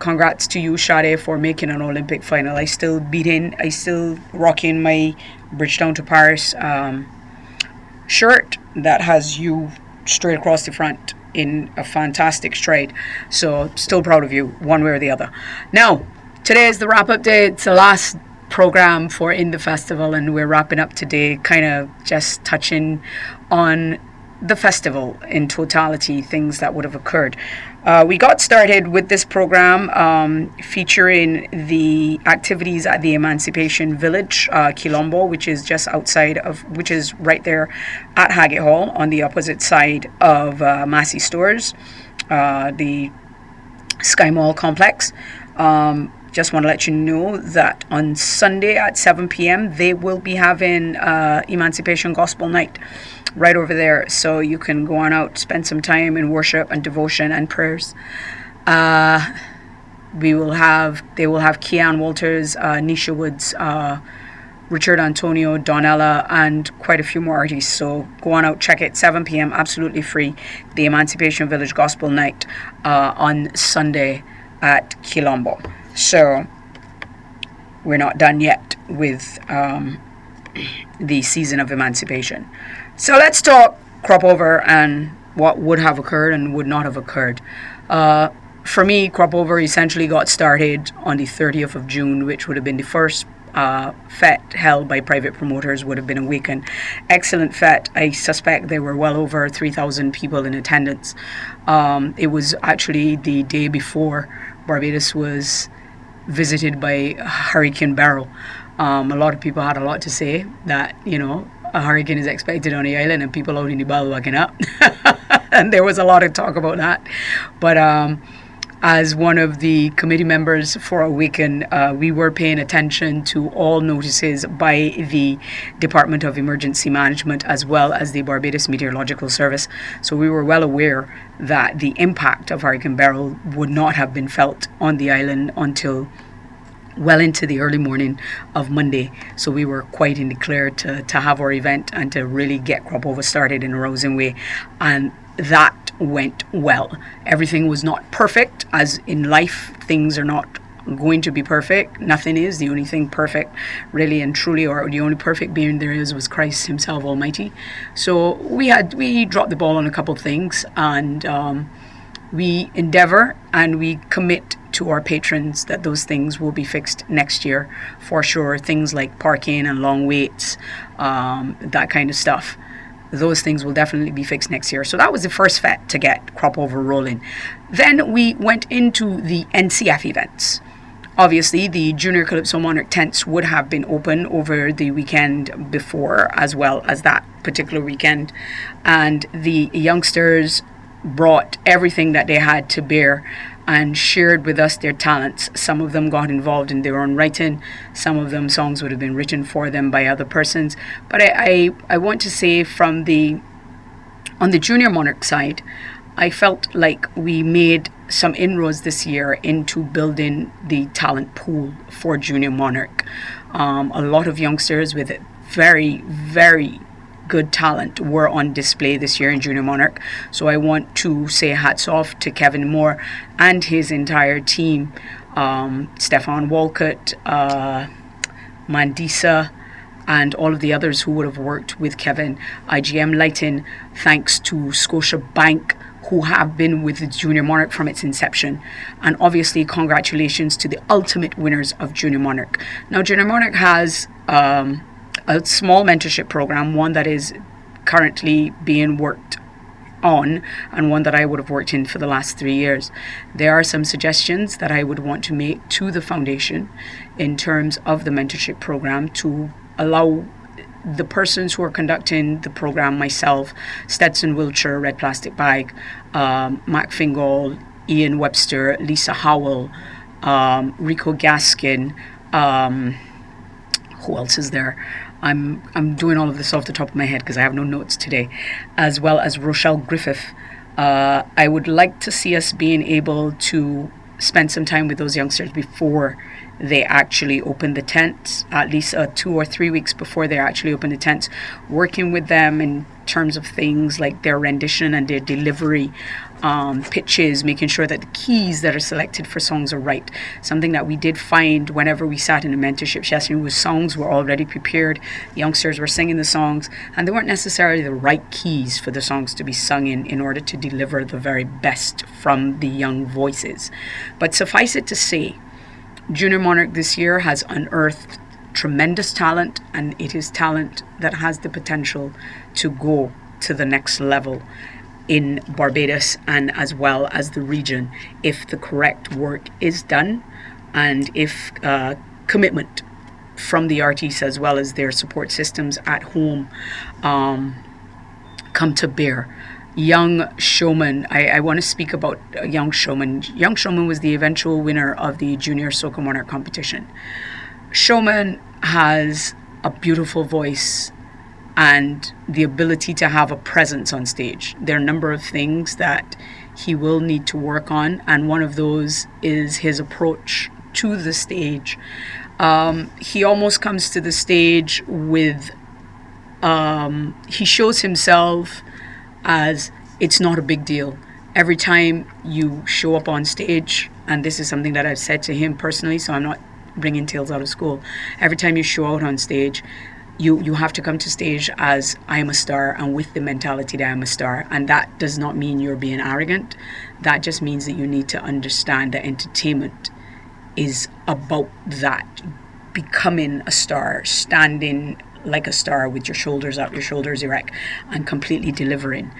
congrats to you, Sade, for making an Olympic final. I still rocking my Bridgetown to Paris shirt that has you straight across the front in a fantastic stride. So still proud of you, one way or the other. Now, today is the wrap-up day. It's the last program for In the Festival, and we're wrapping up today, kind of just touching on the festival in totality, things that would have occurred. We got started with this program featuring the activities at the Emancipation Village, Quilombo, which is right there at Haggett Hall on the opposite side of Massey Stores, the Sky Mall complex. Just want to let you know that on Sunday at 7 p.m. they will be having Emancipation Gospel Night right over there, so you can go on out, spend some time in worship and devotion and prayers. They will have Kean Walters, Nisha Woods, Richard Antonio, Donella, and quite a few more artists. So go on out, check it. 7 p.m. absolutely free. The Emancipation Village Gospel Night on Sunday at Quilombo. So we're not done yet with the season of emancipation. So let's talk crop over and what would have occurred and would not have occurred. For me, crop over essentially got started on the 30th of June, which would have been the first fete held by private promoters, would have been a weekend. Excellent fete. I suspect there were well over 3,000 people in attendance. It was actually the day before Barbados was visited by Hurricane Beryl. A lot of people had a lot to say that, a hurricane is expected on the island and people out in the ball waking up. And there was a lot of talk about that. But as one of the committee members for a weekend, we were paying attention to all notices by the Department of Emergency Management as well as the Barbados Meteorological Service. So we were well aware that the impact of Hurricane Beryl would not have been felt on the island until well into the early morning of Monday. So we were quite in the clear to have our event and to really get crop over started in a rousing way. And that went well. Everything was not perfect, as in life, things are not going to be perfect. Nothing is. The only thing perfect, really and truly, or the only perfect being there is, was Christ himself Almighty. So we dropped the ball on a couple of things, and we endeavor and we commit to our patrons that those things will be fixed next year for sure. Things like parking and long waits, that kind of stuff. Those things will definitely be fixed next year. So that was the first fete to get crop over rolling. Then we went into the NCF events. Obviously, the Junior Calypso Monarch tents would have been open over the weekend before, as well as that particular weekend. And the youngsters brought everything that they had to bear and shared with us their talents. Some of them got involved in their own writing. Some of them, songs would have been written for them by other persons. But I want to say on the Junior Monarch side, I felt like we made some inroads this year into building the talent pool for Junior Monarch. A lot of youngsters with very, very good talent were on display this year in Junior Monarch. So I want to say hats off to Kevin Moore and his entire team, Stefan Walcott, Mandisa, and all of the others who would have worked with Kevin. IGM Lighting, thanks to Scotia Bank, who have been with the Junior Monarch from its inception. And obviously, congratulations to the ultimate winners of Junior Monarch. Now, Junior Monarch has a small mentorship program, one that is currently being worked on and one that I would have worked in for the last 3 years. There are some suggestions that I would want to make to the foundation in terms of the mentorship program to allow the persons who are conducting the program, myself, Stetson Wiltshire, Red Plastic Bag, Mac Fingal, Ian Webster, Lisa Howell, Rico Gaskin, who else is there? I'm doing all of this off the top of my head because I have no notes today, as well as Rochelle Griffith. I would like to see us being able to spend some time with those youngsters before they actually open the tents, at least 2 or 3 weeks before they actually open the tents, working with them in terms of things like their rendition and their delivery pitches, making sure that the keys that are selected for songs are right. Something that we did find whenever we sat in a mentorship session was songs were already prepared, youngsters were singing the songs, and they weren't necessarily the right keys for the songs to be sung in order to deliver the very best from the young voices. But suffice it to say, Junior Monarch this year has unearthed tremendous talent, and it is talent that has the potential to go to the next level in Barbados and as well as the region if the correct work is done and if commitment from the artists as well as their support systems at home come to bear. Young Showman, I want to speak about Young Showman. Young Showman was the eventual winner of the Junior Soca Monarch competition. Showman has a beautiful voice and the ability to have a presence on stage. There are a number of things that he will need to work on, and one of those is his approach to the stage. He almost comes to the stage with, he shows himself as it's not a big deal. Every time you show up on stage, and this is something that I've said to him personally, so I'm not bringing tales out of school. Every time you show out on stage, you have to come to stage as I am a star and with the mentality that I'm a star. And that does not mean you're being arrogant. That just means that you need to understand that entertainment is about that. Becoming a star, standing like a star with your shoulders up, your shoulders erect, and completely delivering.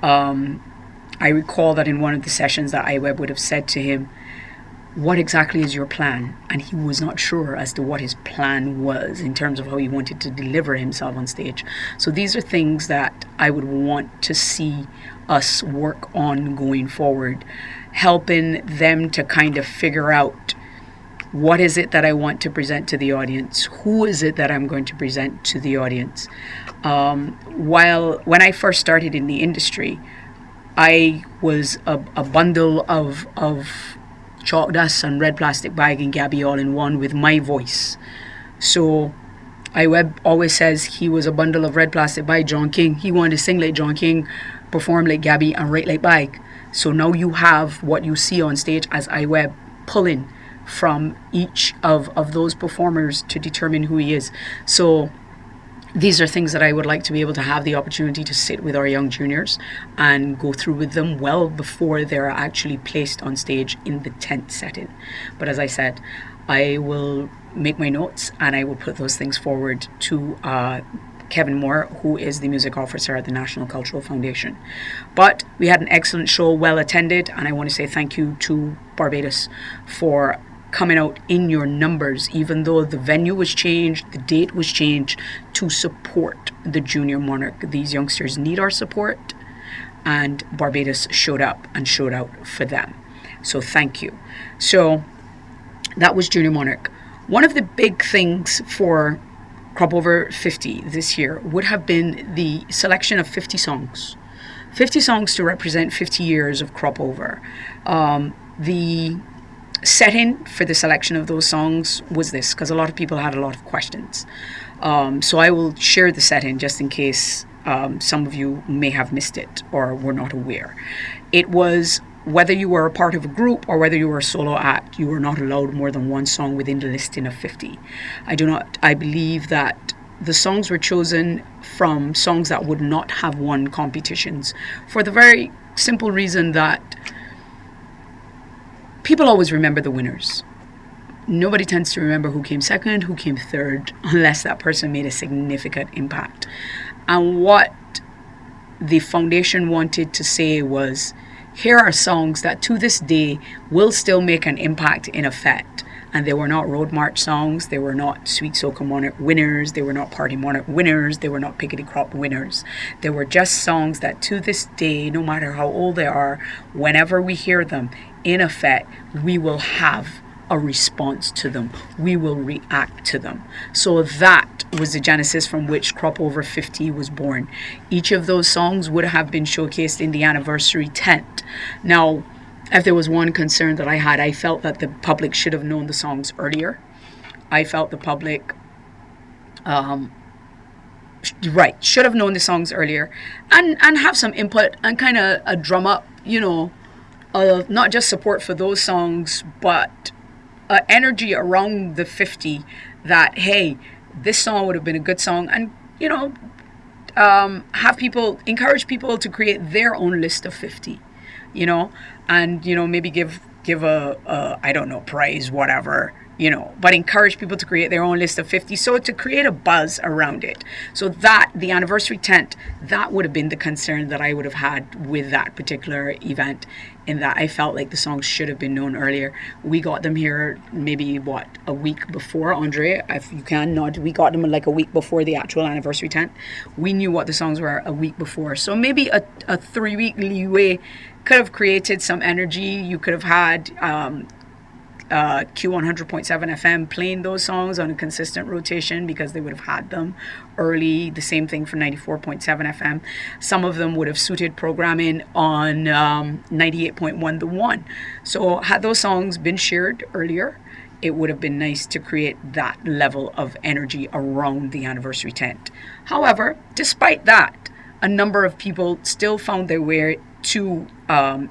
I recall that in one of the sessions that iWeb would have said to him, what exactly is your plan? And he was not sure as to what his plan was in terms of how he wanted to deliver himself on stage. So these are things that I would want to see us work on going forward, helping them to kind of figure out what is it that I want to present to the audience? Who is it that I'm going to present to the audience? When I first started in the industry, I was a bundle of chalk dust and red plastic bag and Gabby all in one with my voice. So iWeb always says he was a bundle of red plastic by John King. He wanted to sing like John King, perform like Gabby, and write like Bag. So now you have what you see on stage as iWeb pulling from each of those performers to determine who he is. So these are things that I would like to be able to have the opportunity to sit with our young juniors and go through with them well before they're actually placed on stage in the tent setting. But as I said, I will make my notes and I will put those things forward to Kevin Moore, who is the music officer at the National Cultural Foundation. But we had an excellent show, well attended, and I want to say thank you to Barbados for coming out in your numbers, even though the venue was changed, the date was changed, to support the Junior Monarch. These youngsters need our support, and Barbados showed up and showed out for them. So thank you. So that was Junior Monarch. One of the big things for Crop Over 50 this year would have been the selection of 50 songs. 50 songs to represent 50 years of Crop Over. The setting for the selection of those songs was this, because a lot of people had a lot of questions. So I will share the setting just in case some of you may have missed it or were not aware. It was whether you were a part of a group or whether you were a solo act, you were not allowed more than one song within the listing of 50. I believe that the songs were chosen from songs that would not have won competitions for the very simple reason that people always remember the winners. Nobody tends to remember who came second, who came third, unless that person made a significant impact. And what the foundation wanted to say was, here are songs that to this day will still make an impact in effect. And they were not Road March songs, they were not Sweet Soca Monarch winners, they were not Party Monarch winners, they were not Pickety Crop winners. They were just songs that to this day, no matter how old they are, whenever we hear them, in effect, we will have a response to them. We will react to them. So that was the genesis from which Crop Over 50 was born. Each of those songs would have been showcased in the anniversary tent. Now, if there was one concern that I had, I felt that the public should have known the songs earlier. I felt the public should have known the songs earlier and have some input and kind of drum up you know, not just support for those songs, but energy around the 50 that, hey, this song would have been a good song. And, you know, have people, encourage people to create their own list of 50, you know, and, you know, maybe give a I don't know, prize, whatever, you know, but encourage people to create their own list of 50. So to create a buzz around it. So that, the anniversary tent, that would have been the concern that I would have had with that particular event, in that I felt like the songs should have been known earlier. We got them here maybe, a week before, Andre, if you can nod. We got them like a week before the actual anniversary tent. We knew what the songs were a week before. So maybe a 3-week leeway could have created some energy. You could have had Q100.7 FM playing those songs on a consistent rotation, because they would have had them early. The same thing for 94.7 FM. Some of them would have suited programming on 98.1 The One. So had those songs been shared earlier, it would have been nice to create that level of energy around the anniversary tent. However, despite that, a number of people still found their way to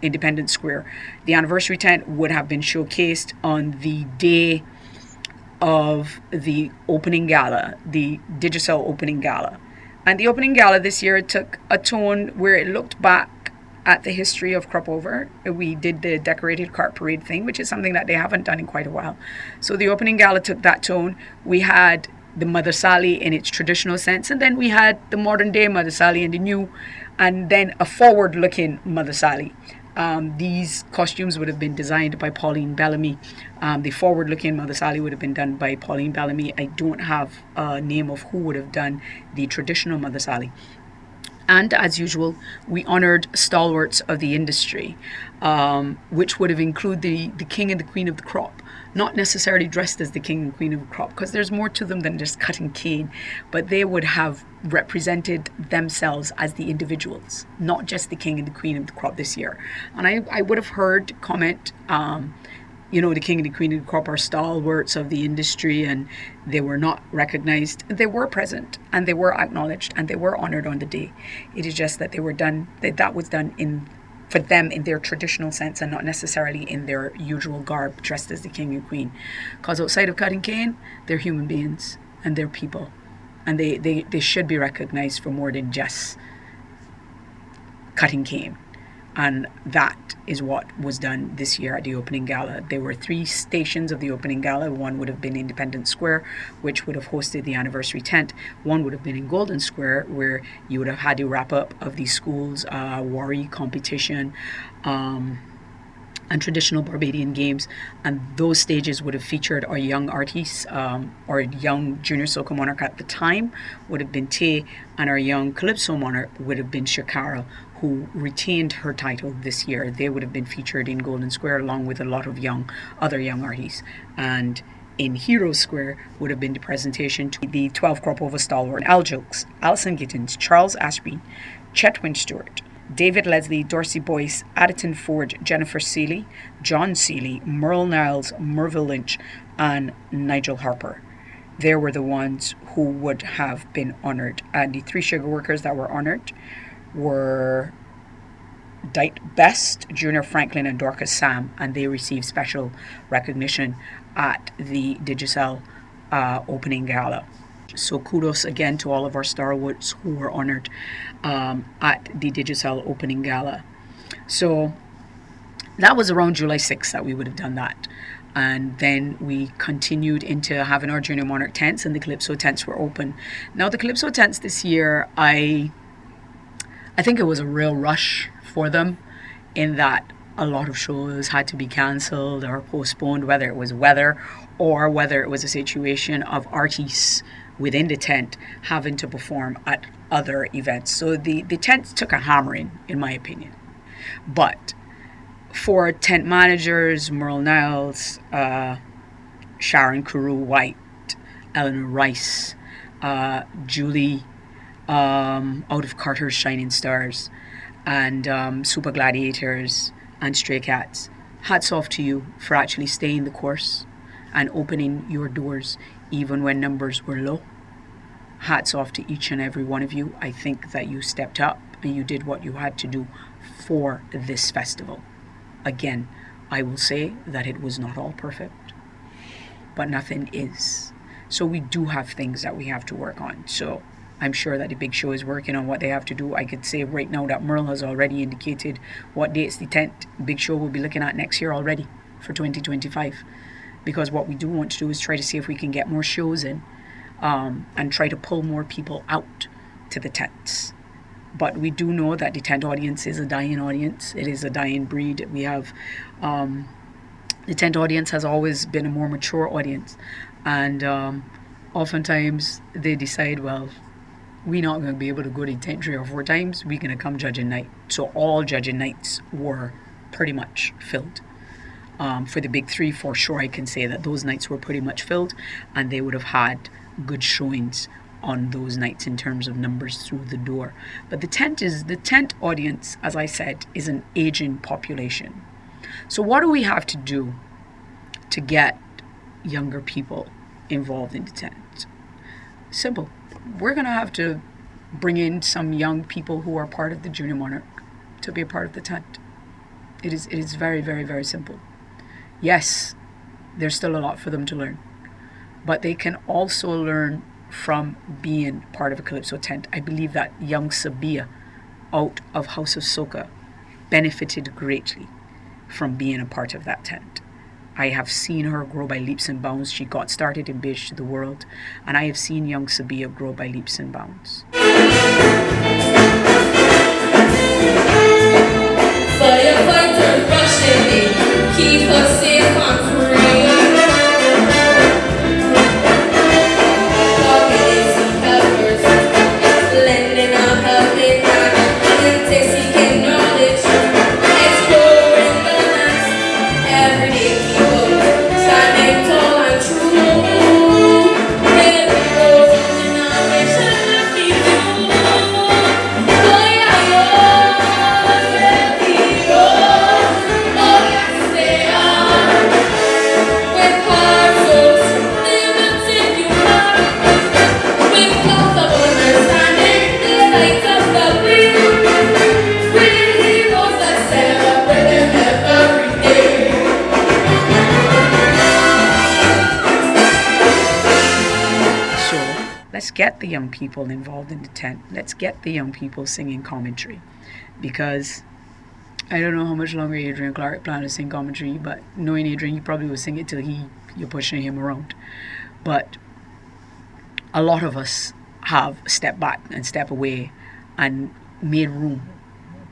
Independence Square. The anniversary tent would have been showcased on the day of the opening gala, the Digicel opening gala. And the opening gala this year took a tone where it looked back at the history of Crop Over. We did the decorated cart parade thing, which is something that they haven't done in quite a while. So the opening gala took that tone. We had the Mother Sally in its traditional sense, and then we had the modern day Mother Sally and the new, and then a forward-looking Mother Sally. These costumes would have been designed by Pauline Bellamy. The forward-looking Mother Sally would have been done by Pauline Bellamy. I don't have a name of who would have done the traditional Mother Sally. And as usual, we honored stalwarts of the industry, which would have included the king and the queen of the crop. Not necessarily dressed as the king and queen of the crop, because there's more to them than just cutting cane, but they would have represented themselves as the individuals, not just the king and the queen of the crop this year. And I would have heard comment, you know, the king and the queen of the crop are stalwarts of the industry and they were not recognized. They were present and they were acknowledged and they were honored on the day. It is just that they were done, that was done for them in their traditional sense and not necessarily in their usual garb, dressed as the king and queen. Because outside of cutting cane, they're human beings and they're people. And they should be recognized for more than just cutting cane. And that is what was done this year at the opening gala. There were 3 stations of the opening gala. One would have been Independence Square, which would have hosted the anniversary tent. One would have been in Golden Square, where you would have had the wrap up of the school's Wari competition and traditional Barbadian games. And those stages would have featured our young artists. Our young junior soca monarch at the time would have been Tay, and our young calypso monarch would have been Shakara, who retained her title this year. They would have been featured in Golden Square along with a lot of other young artists. And in Hero Square would have been the presentation to the 12 Crop Over stalwart Al Jokes, Alison Gittins, Charles Ashby, Chetwin Stewart, David Leslie, Dorsey Boyce, Addison Ford, Jennifer Seeley, John Seeley, Merle Niles, Merville Lynch, and Nigel Harper. They were the ones who would have been honored. And the 3 sugar workers that were honored were Dite Best, Junior Franklin, and Dorcas Sam, and they received special recognition at the Digicel opening gala. So kudos again to all of our stalwarts who were honored at the Digicel opening gala. So that was around July 6th that we would have done that. And then we continued into having our Junior Monarch tents, and the Calypso tents were open. Now the Calypso tents this year, I think it was a real rush for them, in that a lot of shows had to be cancelled or postponed, whether it was weather or whether it was a situation of artists within the tent having to perform at other events. So the tent took a hammering, in my opinion. But for tent managers, Merle Niles, Sharon Carew White, Eleanor Rice, Julie out of Carter's Shining Stars, and Super Gladiators and Stray Cats, hats off to you for actually staying the course and opening your doors even when numbers were low. hats off to each and every one of you. I think that you stepped up and you did what you had to do for this festival. Again, I will say that it was not all perfect, but nothing is. So we do have things that we have to work on. So I'm sure that the Big Show is working on what they have to do. I could say right now that Merle has already indicated what dates the tent Big Show will be looking at next year already for 2025. Because what we do want to do is try to see if we can get more shows in and try to pull more people out to the tents. But we do know that the tent audience is a dying audience. It is a dying breed. We have the tent audience has always been a more mature audience. And oftentimes they decide, well, we're not going to be able to go to the tent 3 or 4 times. We're going to come judging night. So all judging nights were pretty much filled. For the big 3, for sure, I can say that those nights were pretty much filled, and they would have had good showings on those nights in terms of numbers through the door. But the tent audience, as I said, is an aging population. So what do we have to do to get younger people involved in the tent? Simple. We're going to have to bring in some young people who are part of the Junior Monarch to be a part of the tent. It is very, very, very simple. Yes, there's still a lot for them to learn, but they can also learn from being part of a Calypso tent. I believe that young Sabia out of House of Soca benefited greatly from being a part of that tent. I have seen her grow by leaps and bounds. She got started in Beige to the World, and I have seen young Sabia grow by leaps and bounds. Firefighters rushing me, keep us safe and free. Community helpers, lending a helping hand, seeking knowledge, exploring the lands. Everyday people standing tall and true. Every rose in our mission to keep you. Let's get the young people involved in the tent. Let's get the young people singing commentary, because I don't know how much longer Adrian Clark planned to sing commentary, but knowing Adrian, he probably will sing it till you're pushing him around. But a lot of us have stepped back and stepped away and made room,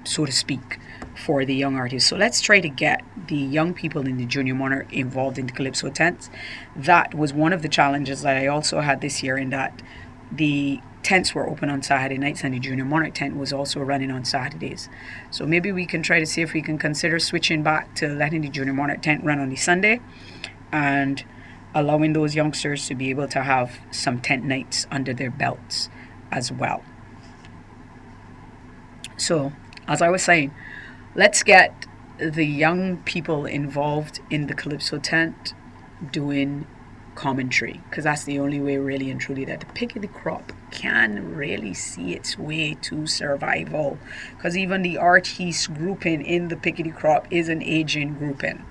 so to speak, for the young artists. So let's try to get the young people in the Junior Monarch involved in the Calypso tents. That was one of the challenges that I also had this year, in that the tents were open on Saturday nights and the Junior Monarch tent was also running on Saturdays. So maybe we can try to see if we can consider switching back to letting the Junior Monarch tent run on the Sunday and allowing those youngsters to be able to have some tent nights under their belts as well. So, as I was saying, let's get the young people involved in the Calypso tent doing commentary, because that's the only way really and truly that the pick of the crop can really see its way to survival, because even the artiste grouping in the pick of the crop is an aging grouping.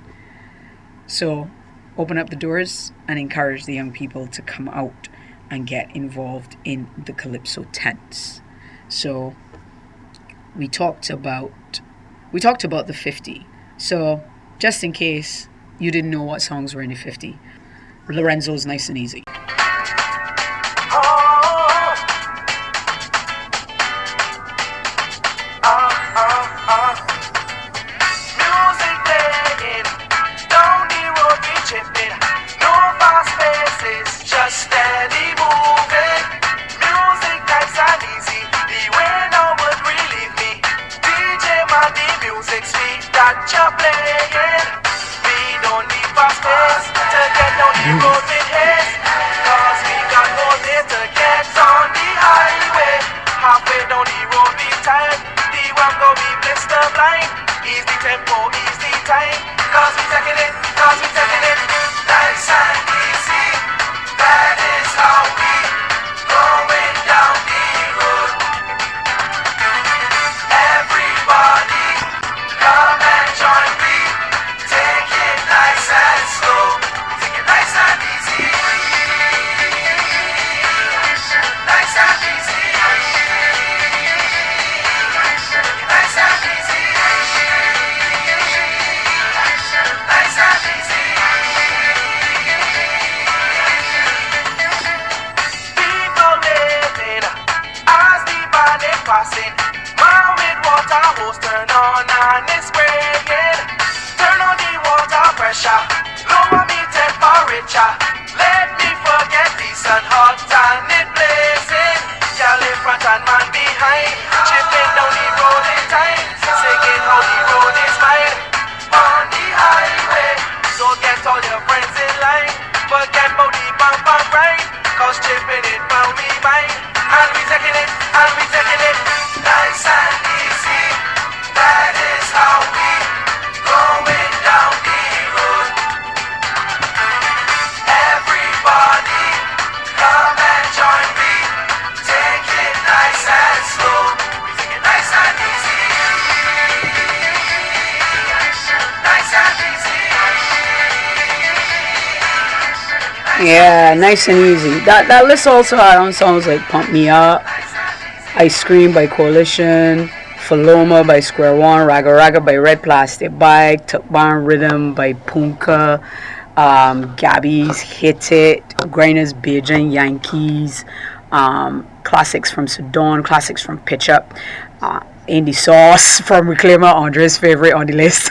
So open up the doors and encourage the young people to come out and get involved in the Calypso tents. So we talked about the 50. So just in case you didn't know what songs were in the 50, Lorenzo's Nice and Easy. Nice and easy, that is how we going Man with water hose turn on and it's spraying. Turn on the water pressure, lower me temperature. Let me forget the sun hot and it blazing. Girl in front and man behind, chipping down the road in time, singing how the road is mine. On the highway, so get all your friends in line. Forget about the bump and ride, cause chipping it will be mine. And we taking it, and we taking it, nice and easy. That is how we going down the road. Everybody, come and join me. Take it nice and slow. We take it nice and easy. Nice and easy. Yeah, nice and easy. That list also had on songs like Pump Me Up, Ice Cream by Coalition, Faloma by Square One, Raga Raga by Red Plastic Bike, Tukban Rhythm by Punka, Gabby's Hit It, Grainer's Beijing Yankees, classics from Sudan, classics from Pitch Up, Indie Sauce from Reclaimer, Andre's favorite on the list.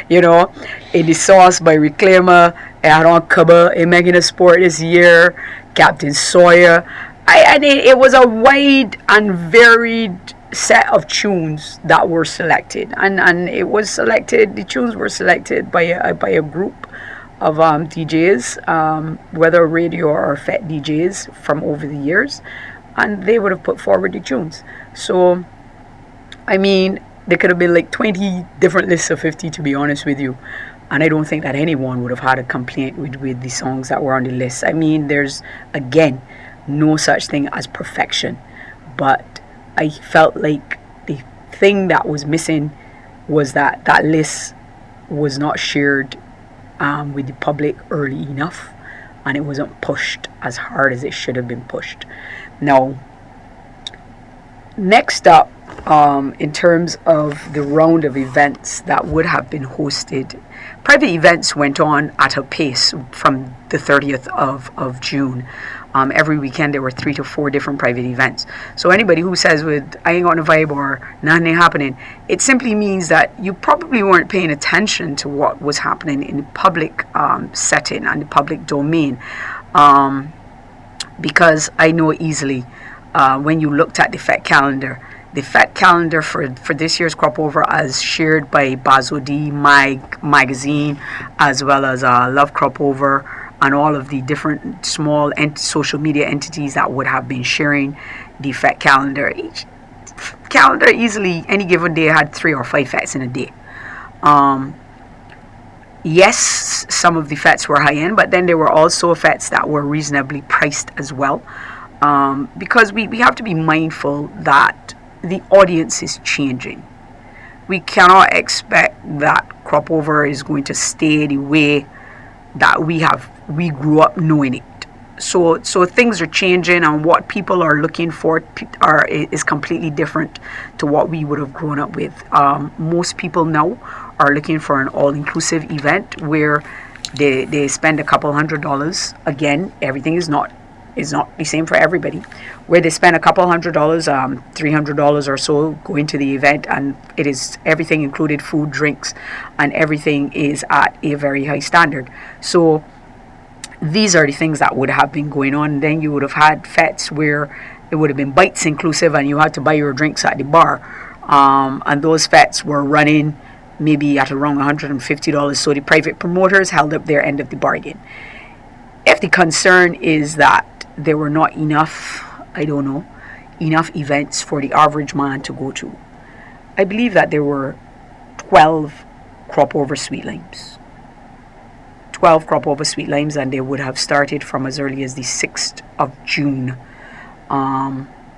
You know, Indie Sauce by Reclaimer, Aaron Kubba, in making a sport this year, Captain Sawyer. It was a wide and varied set of tunes that were selected, and it was selected. The tunes were selected by a group of DJs, whether radio or FET DJs from over the years, and they would have put forward the tunes. So, I mean, there could have been like 20 different lists of 50, to be honest with you. And I don't think that anyone would have had a complaint with the songs that were on the list. I mean, there's, again, no such thing as perfection. But I felt like the thing that was missing was that list was not shared with the public early enough. And it wasn't pushed as hard as it should have been pushed. Now, next up, in terms of the round of events that would have been hosted, private events went on at a pace from the 30th of June. Every weekend there were 3 to 4 different private events. So anybody who says I ain't got no vibe or nothing happening, it simply means that you probably weren't paying attention to what was happening in the public setting and the public domain. Because I know easily when you looked at the FET calendar, the FET calendar for this year's crop over, as shared by Bazodi magazine, as well as Love Crop Over, and all of the different small social media entities that would have been sharing the FET calendar. Each calendar easily, any given day, had 3 or 5 FETs in a day. Yes, some of the FETs were high end, but then there were also FETs that were reasonably priced as well. Because we have to be mindful that the audience is changing. We cannot expect that crop over is going to stay the way that we grew up knowing it. So things are changing, and what people are looking for is completely different to what we would have grown up with. Most people now are looking for an all-inclusive event where they spend a couple $100. Again, everything is not the same for everybody, where they spend a couple $100, $300 or so going to the event, and it is everything included, food, drinks, and everything is at a very high standard. So these are the things that would have been going on. Then you would have had FETs where it would have been bites inclusive, and you had to buy your drinks at the bar, and those FETs were running maybe at around $150. So the private promoters held up their end of the bargain. If the concern is that there were not enough events for the average man to go to, I believe that there were 12 crop over sweet limes. 12 crop over sweet limes, and they would have started from as early as the 6th of June.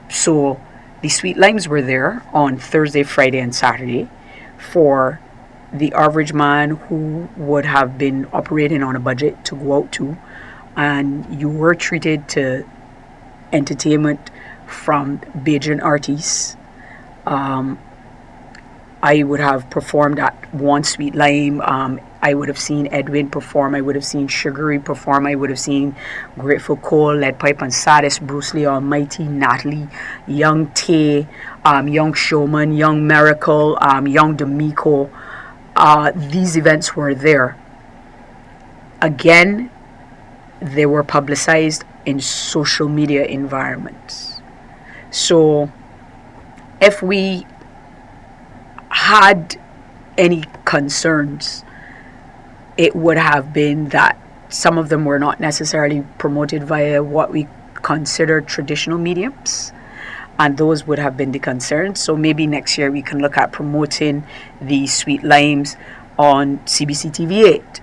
So the sweet limes were there on Thursday, Friday, and Saturday for the average man who would have been operating on a budget to go out to, and you were treated to entertainment from Bajan artists. I would have performed at one sweet lime. I would have seen Edwin perform. I would have seen Sugary perform. I would have seen Grateful Cole, Lead Pipe and Saddest, Bruce Lee Almighty, Natalie, Young Tay, Young Showman, Young Miracle, Young D'Amico. These events were there. Again, they were publicized in social media environments. So if we had any concerns, it would have been that some of them were not necessarily promoted via what we consider traditional mediums, and those would have been the concerns. So maybe next year we can look at promoting the Sweet Limes on CBC TV 8,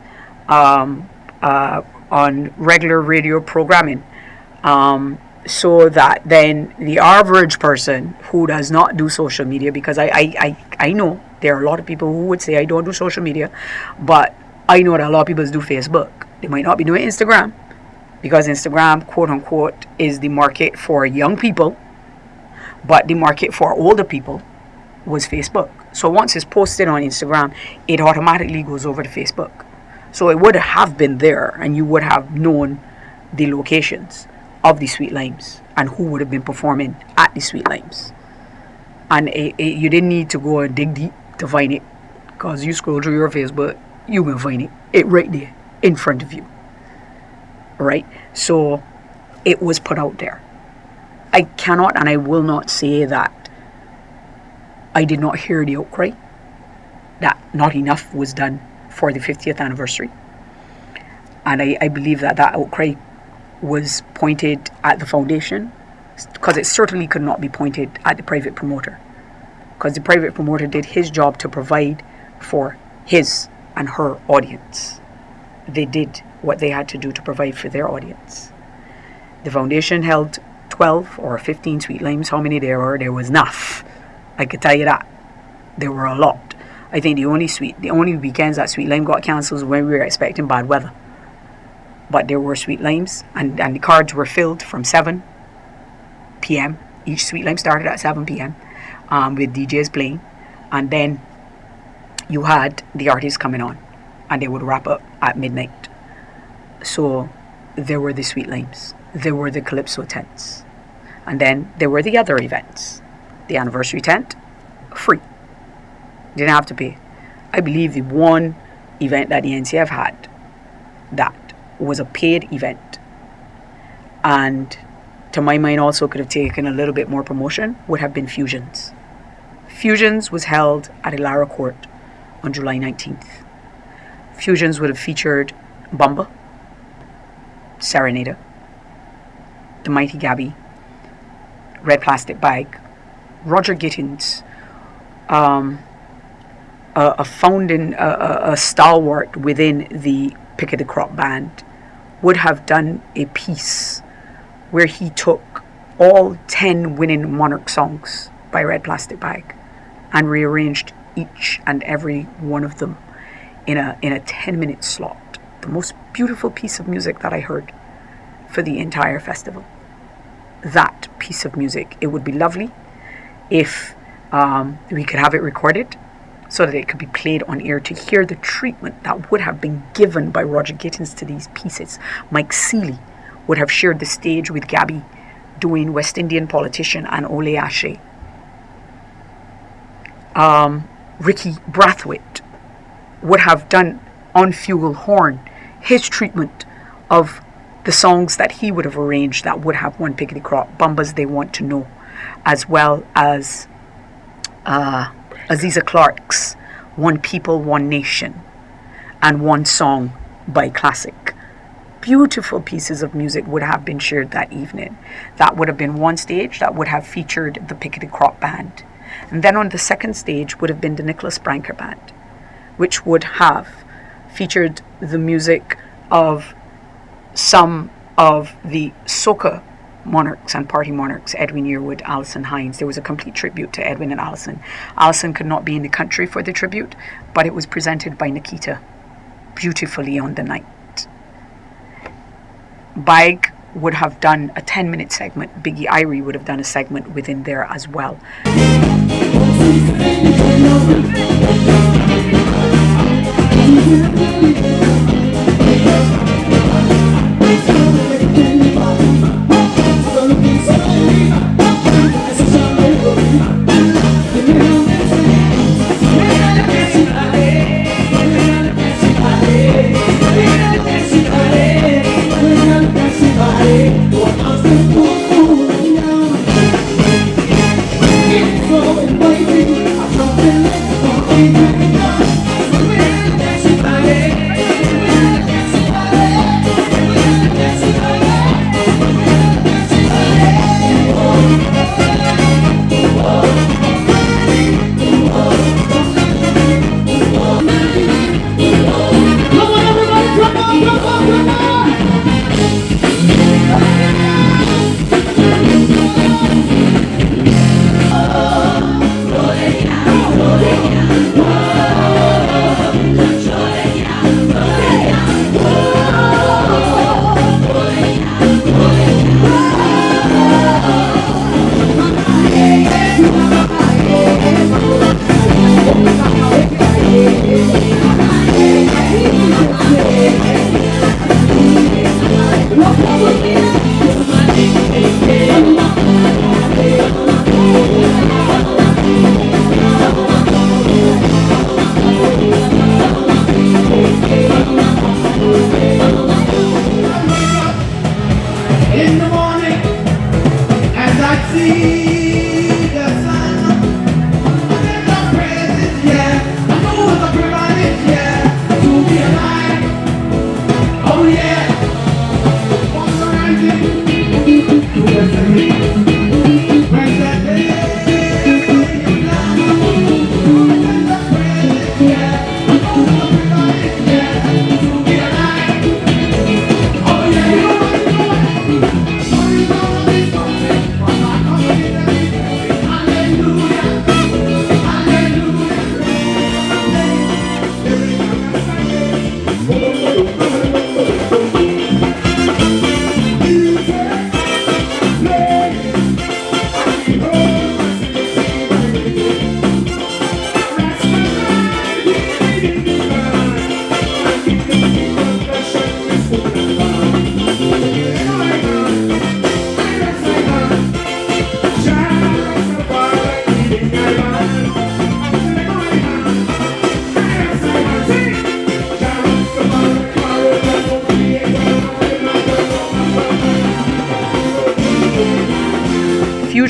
on regular radio programming, so that then the average person who does not do social media, because I know there are a lot of people who would say I don't do social media, but I know that a lot of people do Facebook. They might not be doing Instagram, because Instagram, quote unquote, is the market for young people, but the market for older people was Facebook. So once it's posted on Instagram, it automatically goes over to Facebook. So it would have been there, and you would have known the locations of the Sweet Limes and who would have been performing at the Sweet Limes. And you didn't need to go and dig deep to find it, because you scroll through your Facebook, you can find it right there in front of you, right? So it was put out there. I cannot and I will not say that I did not hear the outcry, that not enough was done for the 50th anniversary. And I believe that outcry was pointed at the foundation, because it certainly could not be pointed at the private promoter, because the private promoter did his job to provide for his and her audience. They did what they had to do to provide for their audience. The foundation held 12 or 15 Sweet Limes. How many there were? There was enough. I could tell you that. There were a lot. I think the only weekends that Sweet Lime got cancelled was when we were expecting bad weather. But there were Sweet Limes, and the cards were filled from 7 p.m. Each Sweet Lime started at 7 p.m. With DJs playing, and then you had the artists coming on, and they would wrap up at midnight. So there were the Sweet Limes, there were the Calypso tents, and then there were the other events. The anniversary tent, free. Didn't have to pay. I believe the one event that the NCF had that was a paid event, and to my mind also could have taken a little bit more promotion, would have been Fusions. Fusions was held at Ilara Court on July 19th. Fusions would have featured Bumba, Serenada, The Mighty Gabby, Red Plastic Bag, Roger Gittins, a stalwart within the Pick of the Crop band, would have done a piece where he took all 10 winning Monarch songs by Red Plastic Bag and rearranged each and every one of them in a 10-minute slot. The most beautiful piece of music that I heard for the entire festival. That piece of music. It would be lovely if we could have it recorded so that it could be played on air to hear the treatment that would have been given by Roger Gittins to these pieces. Mike Seeley would have shared the stage with Gabby doing West Indian Politician and Ole Ashe. Ricky Brathwaite would have done on Fuel Horn his treatment of the songs that he would have arranged that would have won Pick of the Crop, Bumba's They Want to Know, as well as Aziza Clark's One People, One Nation, and One Song by Classic. Beautiful pieces of music would have been shared that evening. That would have been one stage that would have featured the Pick of the Crop band. And then on the second stage would have been the Nicholas Branker band, which would have featured the music of some of the soca monarchs and party monarchs, Edwin Yearwood, Alison Hines. There was a complete tribute to Edwin and Alison. Alison could not be in the country for the tribute, but it was presented by Nikita beautifully on the night. Bag would have done a 10-minute segment. Biggie Irie would have done a segment within there as well.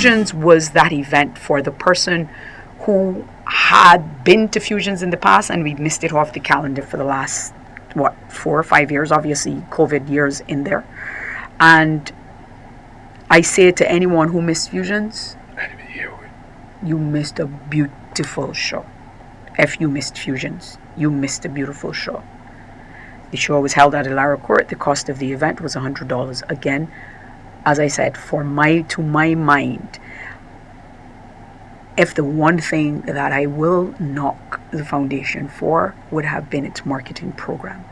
Fusions was that event for the person who had been to Fusions in the past, and we missed it off the calendar for the last, 4 or 5 years, obviously COVID years in there. And I say to anyone who missed Fusions, you missed a beautiful show. If you missed Fusions, you missed a beautiful show. The show was held at Ilara Court. The cost of the event was $100. Again, as I said, to my mind, if the one thing that I will knock the foundation for would have been its marketing program.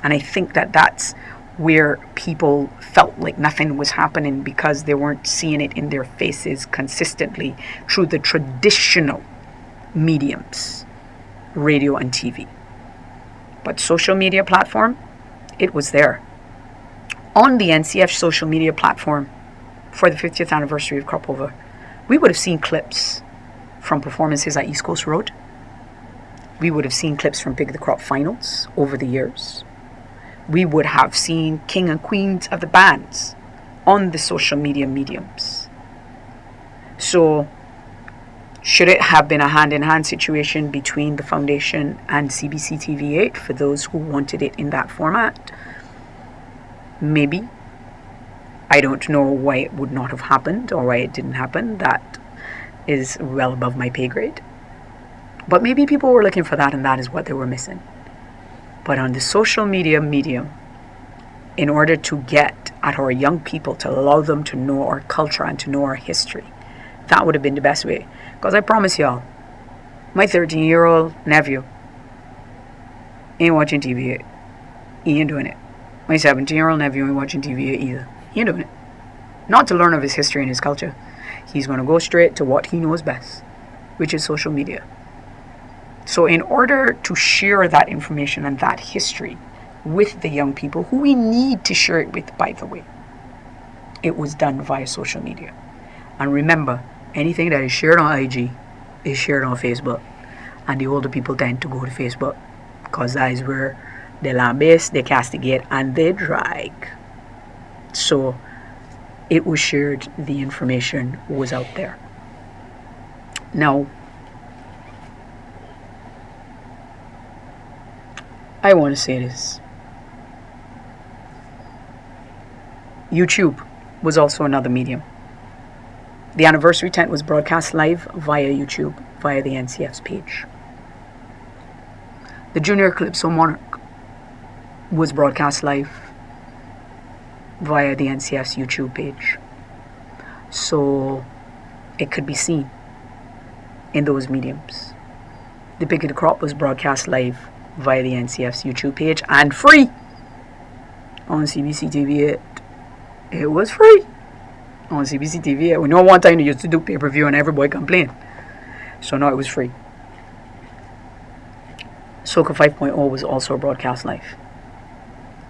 And I think that that's where people felt like nothing was happening because they weren't seeing it in their faces consistently through the traditional mediums, radio and TV. But social media platform, it was there. On the NCF social media platform for the 50th anniversary of Crop Over, we would have seen clips from performances at East Coast Road. We would have seen clips from Pick the Crop finals over the years. We would have seen king and queens of the bands on the social media mediums. So, should it have been a hand-in-hand situation between the foundation and CBC TV8 for those who wanted it in that format? Maybe. I don't know why it would not have happened or why it didn't happen. That is well above my pay grade. But maybe people were looking for that and that is what they were missing. But on the social media medium, in order to get at our young people, to allow them to know our culture and to know our history, that would have been the best way. Because I promise y'all, my 13-year-old nephew ain't watching TV. He ain't doing it. My 17-year-old nephew ain't watching TV either. He ain't doing it. Not to learn of his history and his culture. He's going to go straight to what he knows best, which is social media. So in order to share that information and that history with the young people who we need to share it with, by the way, it was done via social media. And remember, anything that is shared on IG is shared on Facebook. And the older people tend to go to Facebook because that is where they lambast, they castigate, and they drag. So it was shared, the information was out there. Now, I want to say this. YouTube was also another medium. The anniversary tent was broadcast live via YouTube, via the NCF's page. The Junior Calypso Monarch was broadcast live via the NCF's YouTube page. So it could be seen in those mediums. The Pick of the Crop was broadcast live via the NCF's YouTube page and free on CBC TV 8. It was free on CBC TV 8. We know one time they used to do pay-per-view and everybody complained. So now it was free. Soca 5.0 was also broadcast live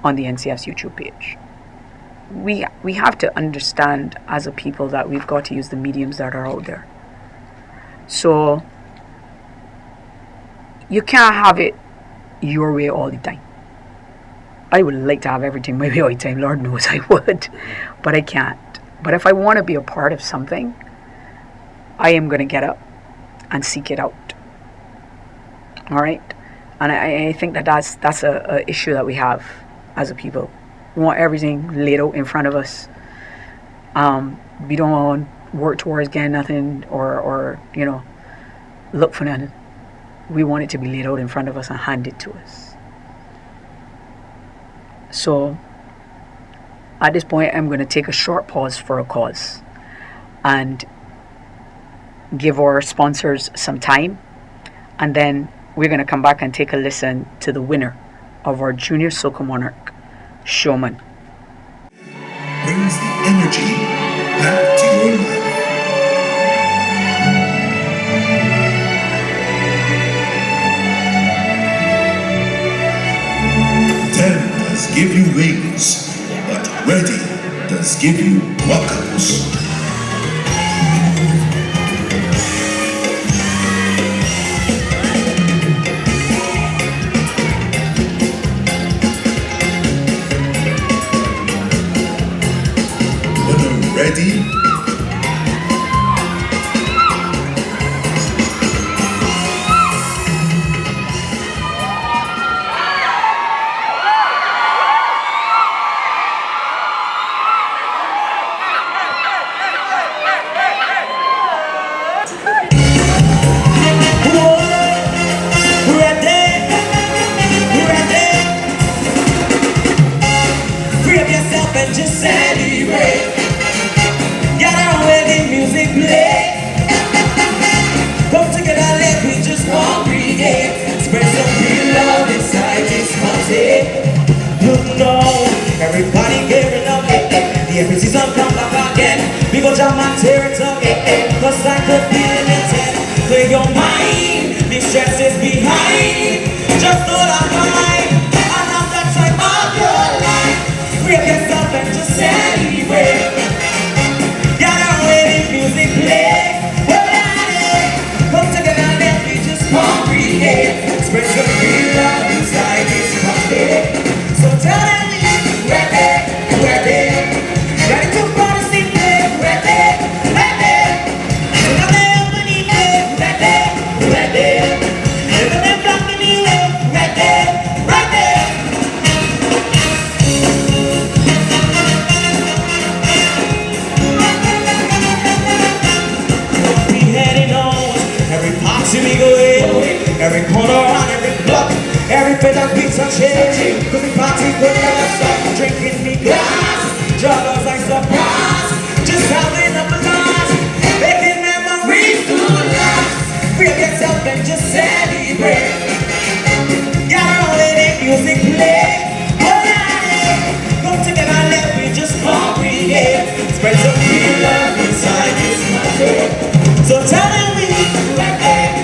on the NCF's YouTube page. We have to understand as a people that we've got to use the mediums that are out there. So you can't have it your way all the time. I would like to have everything my way all the time. Lord knows I would. But I can't. But if I want to be a part of something, I am going to get up and seek it out. Alright? And I think that's a issue that we have as a people. We want everything laid out in front of us. We don't want to work towards getting nothing or look for nothing. We want it to be laid out in front of us and handed to us. So at this point, I'm going to take a short pause for a cause and give our sponsors some time, and then we're going to come back and take a listen to the winner of our Junior Soca Monarch, Showman. Brings the energy back to your life. Does give you wings, but ready does give you buckles. When I'm ready, everybody gearing up, the every season come back again. We go jam and tear it up, cause I could feel it. Clear your mind, the stress is behind. Just know that mind, and have that time of your life. Grab yourself and just celebrate. Gather where the music play. Come together and let me just congregate. Spread some real love inside this party. So tell them ready to party, sing it, ready. So now they open it, ready. Even them black in the way, ready. We heading on, every party we go in, every corner and every block, every bit of pizza change. Cause the party could never stop. Drinking me glass, joggers like surprise, just having a blast, making memories to last. Free yourself and just celebrate. Gotta let the music play. Come together and let me just congregate. Spread some real love inside this party. So tell them we ready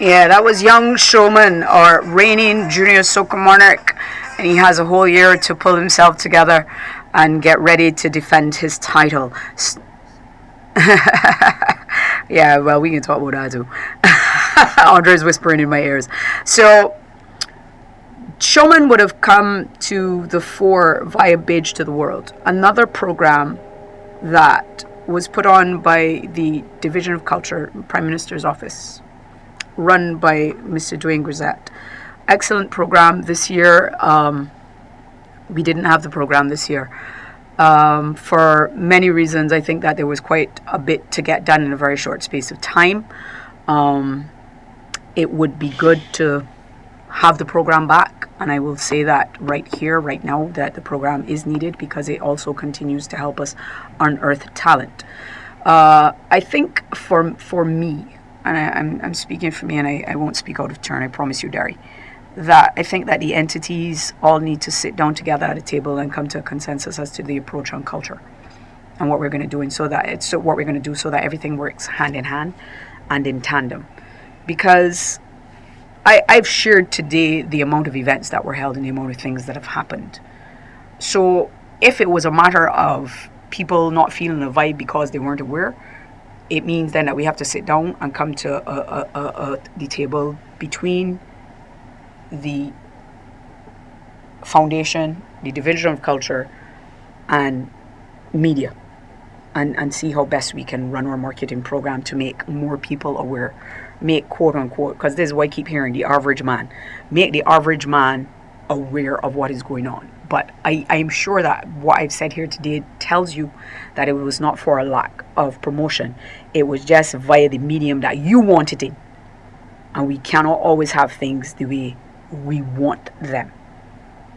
Yeah, that was Young Showman, or reigning junior soca monarch, and he has a whole year to pull himself together and get ready to defend his title. Yeah, well, we can talk about that too. Andre's whispering in my ears. So, Showman would have come to the fore via Bridge to the World, another program that was put on by the Division of Culture, Prime Minister's Office, run by Mr. Dwayne Grisette. Excellent program this year. We didn't have the program this year. For many reasons. I think that there was quite a bit to get done in a very short space of time. It would be good to have the program back, and I will say that right here, right now, that the program is needed because it also continues to help us unearth talent. I think for me, and I'm speaking for me, and I won't speak out of turn, I promise you, Derry, that I think that the entities all need to sit down together at a table and come to a consensus as to the approach on culture and what we're going to do, and so that everything works hand in hand and in tandem. Because I've shared today the amount of events that were held and the amount of things that have happened. So if it was a matter of people not feeling the vibe because they weren't aware, it means then that we have to sit down and come to the table between the foundation, the Division of Culture, and media, and see how best we can run our marketing program to make more people aware, make quote unquote, because this is what I keep hearing, the average man, make the average man aware of what is going on. But I'm sure that what I've said here today tells you that it was not for a lack of promotion. It was just via the medium that you wanted it. And we cannot always have things the way we want them.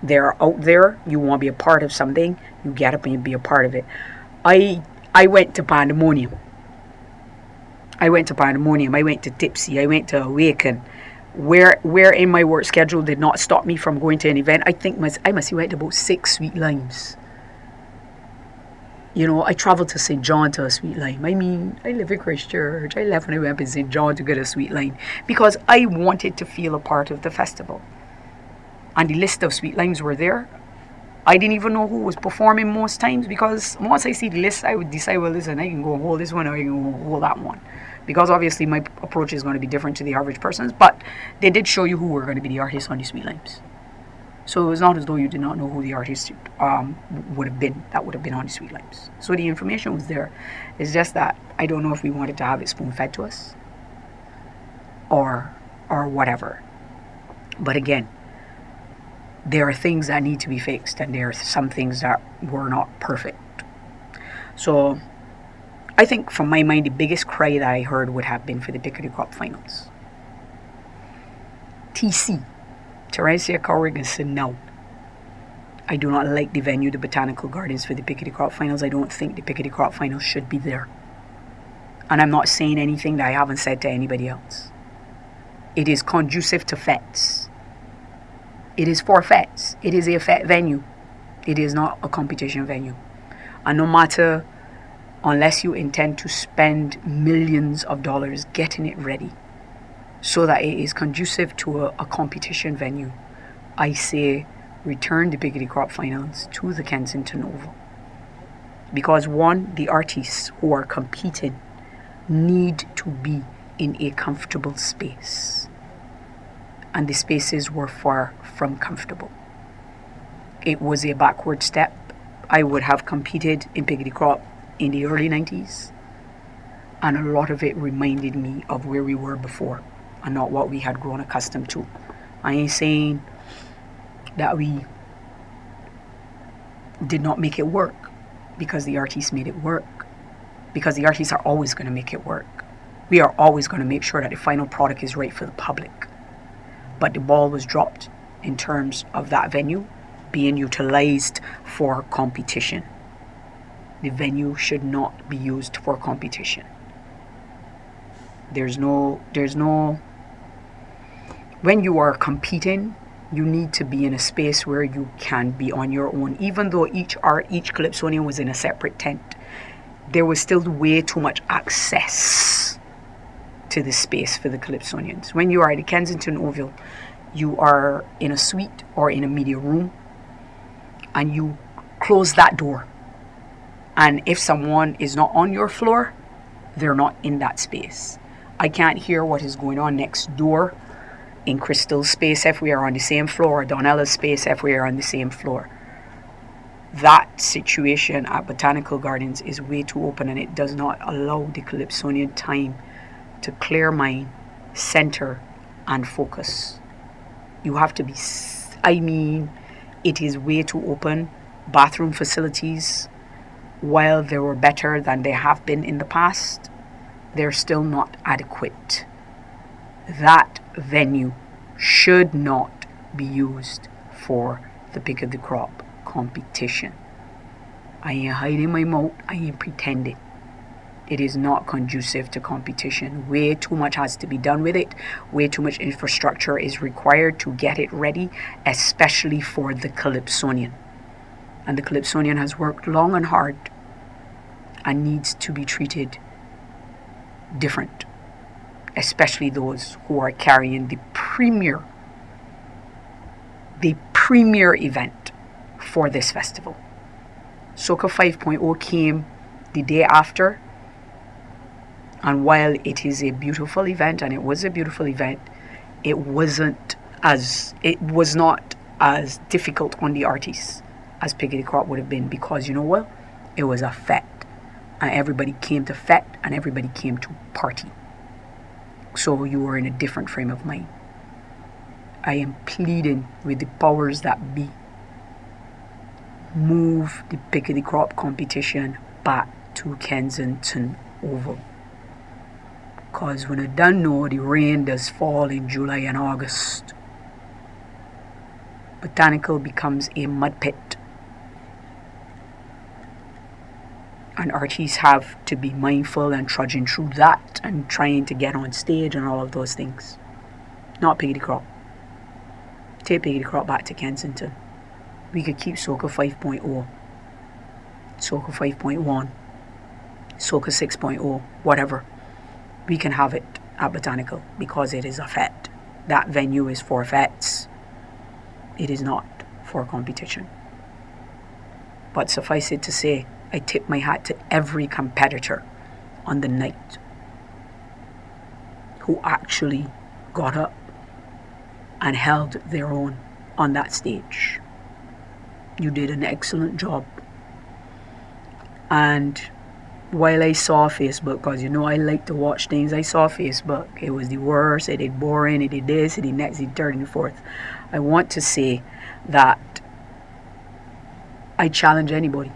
They're out there. You want to be a part of something, you get up and you be a part of it. I went to Pandemonium. I went to Tipsy. I went to Awaken. Where in my work schedule did not stop me from going to an event. I think I must have went to about 6 Sweet Limes. You know, I traveled to St. John to a Sweet Lime. I mean, I live in Christchurch. I left and I went up in St. John to get a Sweet Lime because I wanted to feel a part of the festival. And the list of Sweet Limes were there. I didn't even know who was performing most times because once I see the list, I would decide, well, listen, I can go and hold this one or I can go and hold that one. Because obviously my approach is going to be different to the average person's, but they did show you who were going to be the artists on the Sweet Limes. So it was not as though you did not know who the artist would have been on the Sweet Limes. So the information was there. It's just that I don't know if we wanted to have it spoon-fed to us or whatever. But again, there are things that need to be fixed, and there are some things that were not perfect. So I think from my mind, the biggest cry that I heard would have been for the Pickety Crop finals. TC, Teresia Corrigan said no. I do not like the venue, the Botanical Gardens, for the Pickety Crop finals. I don't think the Pickety Crop finals should be there. And I'm not saying anything that I haven't said to anybody else. It is conducive to fets. It is for fets. It is a fet venue. It is not a competition venue. And no matter, unless you intend to spend millions of dollars getting it ready so that it is conducive to a competition venue, I say return the Pickety Crop finals to the Kensington Oval. Because one, the artists who are competing need to be in a comfortable space. And the spaces were far from comfortable. It was a backward step. I would have competed in Pickety Crop in the early 90s, and a lot of it reminded me of where we were before and not what we had grown accustomed to. I ain't saying that we did not make it work, because the artists made it work, because the artists are always going to make it work. We are always going to make sure that the final product is right for the public. But the ball was dropped in terms of that venue being utilized for competition. The venue should not be used for competition. There's no, when you are competing, you need to be in a space where you can be on your own. Even though each Calypsonian was in a separate tent, there was still way too much access to the space for the Calypsonians. When you are at the Kensington Oval, you are in a suite or in a media room, and you close that door. And if someone is not on your floor, they're not in that space. I can't hear what is going on next door in Crystal's space if we are on the same floor, or Donella's space if we are on the same floor. That situation at Botanical Gardens is way too open, and it does not allow the Calypsonian time to clear mind, center, and focus. You have to be, it is way too open. Bathroom facilities, while they were better than they have been in the past, they're still not adequate. That venue should not be used for the pick of the crop competition. I ain't hiding my mouth, I ain't pretending. It is not conducive to competition. Way too much has to be done with it. Way too much infrastructure is required to get it ready, especially for the Calypsonian. And the Calypsonian has worked long and hard and needs to be treated different, especially those who are carrying the premier event for this festival. Soca 5.0 came the day after, and while it is a beautiful event, and it was a beautiful event, it was not as difficult on the artists as Pick of the Crop would have been, because you know what? It was a fete, and everybody came to fete, and everybody came to party. So you were in a different frame of mind. I am pleading with the powers that be, move the Pick of the Crop competition back to Kensington Oval. Because when I don't know, the rain does fall in July and August. Botanical becomes a mud pit. And artists have to be mindful and trudging through that and trying to get on stage and all of those things. Not Pick of the Crop. Take Pick of the Crop back to Kensington. We could keep Soca 5.0, Soca 5.1, Soca 6.0, whatever. We can have it at Botanical because it is a fete. That venue is for fetes. It is not for competition. But suffice it to say, I tip my hat to every competitor on the night who actually got up and held their own on that stage. You did an excellent job. And while I saw Facebook, because you know I like to watch things, I saw Facebook. It was the worst, it did boring, it did this, it did next, it did third and fourth. I want to say that I challenge anybody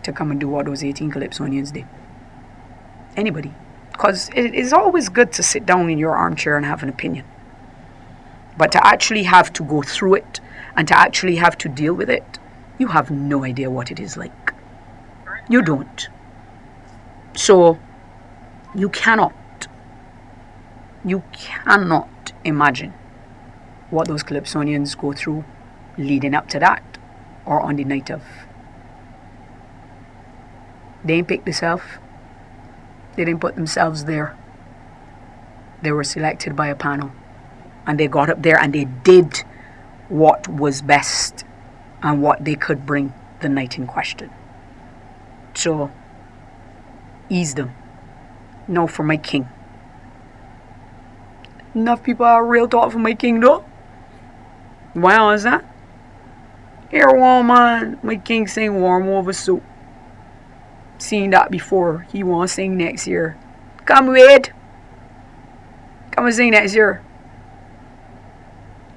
to come and do what those 18 Calypsonians did. Anybody. Because it is always good to sit down in your armchair and have an opinion. But to actually have to go through it and to actually have to deal with it, you have no idea what it is like. You don't. So you cannot imagine what those Calypsonians go through leading up to that or on the night of. They ain't picked themselves. They didn't put themselves there. They were selected by a panel. And they got up there and they did what was best and what they could bring the night in question. So, ease them. No, for my king. Enough people are real talk for my king though. Why is that? Here one man, my king sing warm over soup. Seen that before. He won't sing next year. Come Wade. Come and sing next year.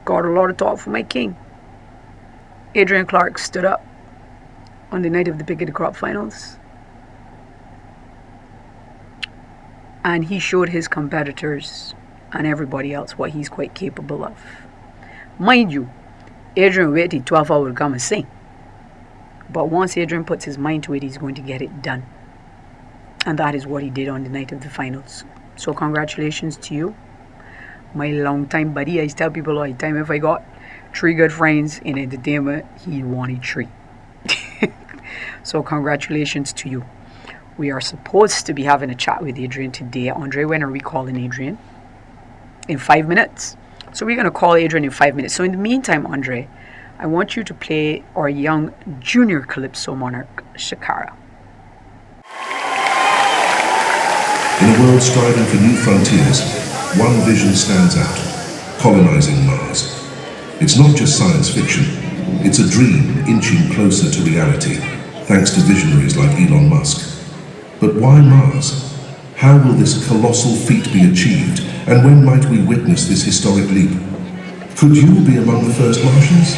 Got a lot of talk for my king. Adrian Clark stood up on the night of the Pick of the Crop finals. And he showed his competitors and everybody else what he's quite capable of. Mind you, Adrian waited 12 hours to come and sing. But once Adrian puts his mind to it, he's going to get it done. And that is what he did on the night of the finals. So congratulations to you, my long-time buddy. I tell people all the time, if I got 3 good friends in entertainment, he wanted 3. So congratulations to you. We are supposed to be having a chat with Adrian today. Andre, when are we calling Adrian? In 5 minutes. So we're going to call Adrian in 5 minutes. So in the meantime, Andre, I want you to play our young junior calypso monarch, Shakara. In a world striving for new frontiers, one vision stands out: colonizing Mars. It's not just science fiction, it's a dream inching closer to reality, thanks to visionaries like Elon Musk. But why Mars? How will this colossal feat be achieved, and when might we witness this historic leap? Could you be among the first Martians?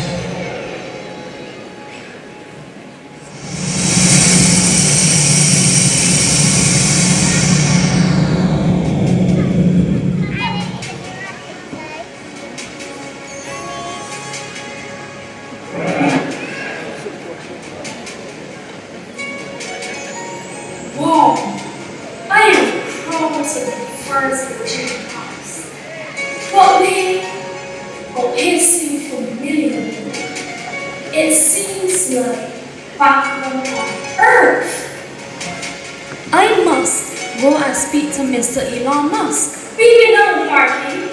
Mr. Elon Musk. Read it out, Parky.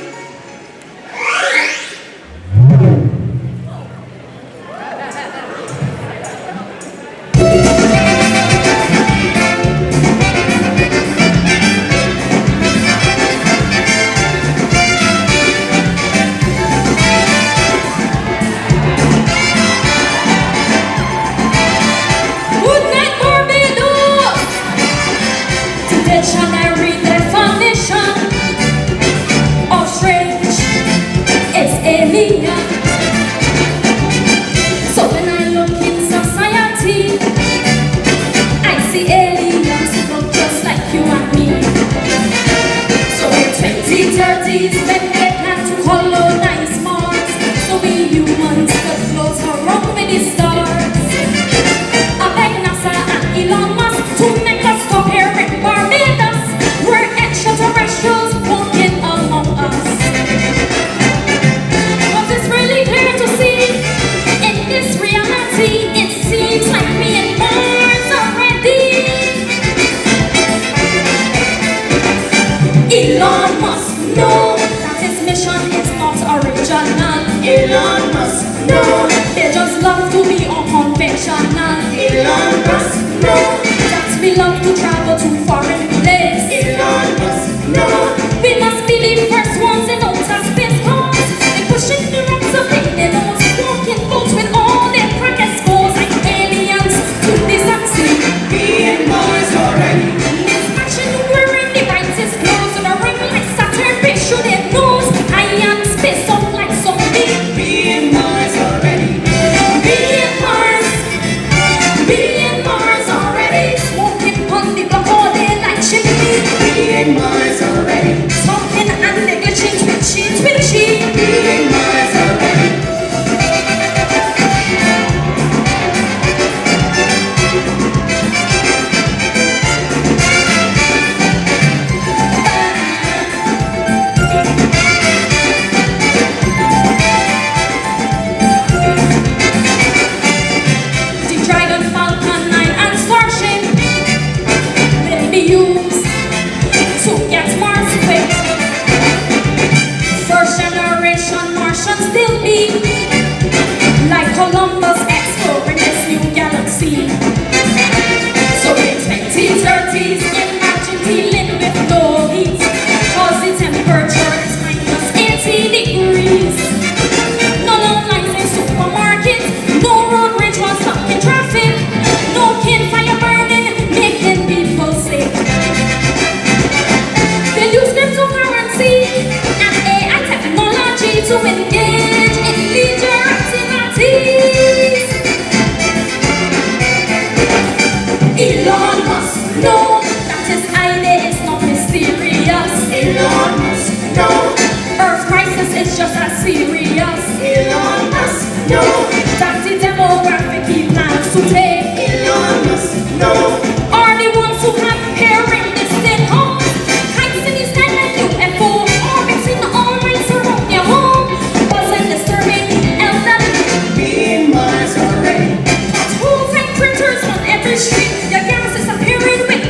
Street, your gas is appearing with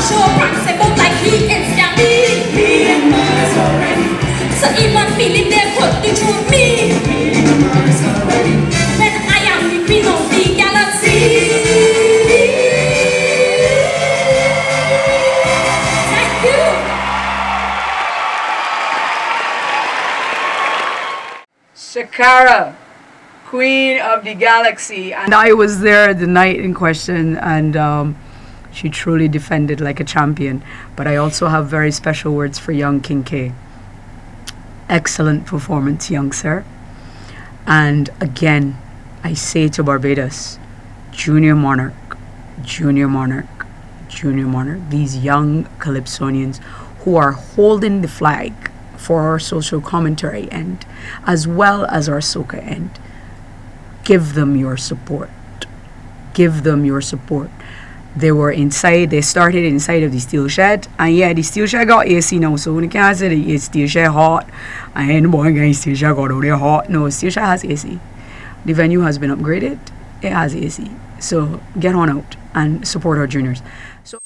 show promise about like heat instantly. Me and Mars already. So even feeling they put it through me. Me and Mars already. When I am the queen of the galaxy. Thank you. Shakara, Queen of the Galaxy. And I was there the night in question, and she truly defended like a champion. But I also have very special words for young King K. Excellent performance, young sir. And again, I say to Barbados, Junior Monarch, Junior Monarch, Junior Monarch, these young Calypsonians who are holding the flag for our social commentary end, as well as our soca end. Give them your support. Give them your support. They were inside, they started inside of the steel shed, and yeah, the steel shed got AC now, so you can't say the steel shed hot, and boy, guys, steel shed got out there hot. No, steel shed has AC. The venue has been upgraded, it has AC. So get on out and support our juniors. So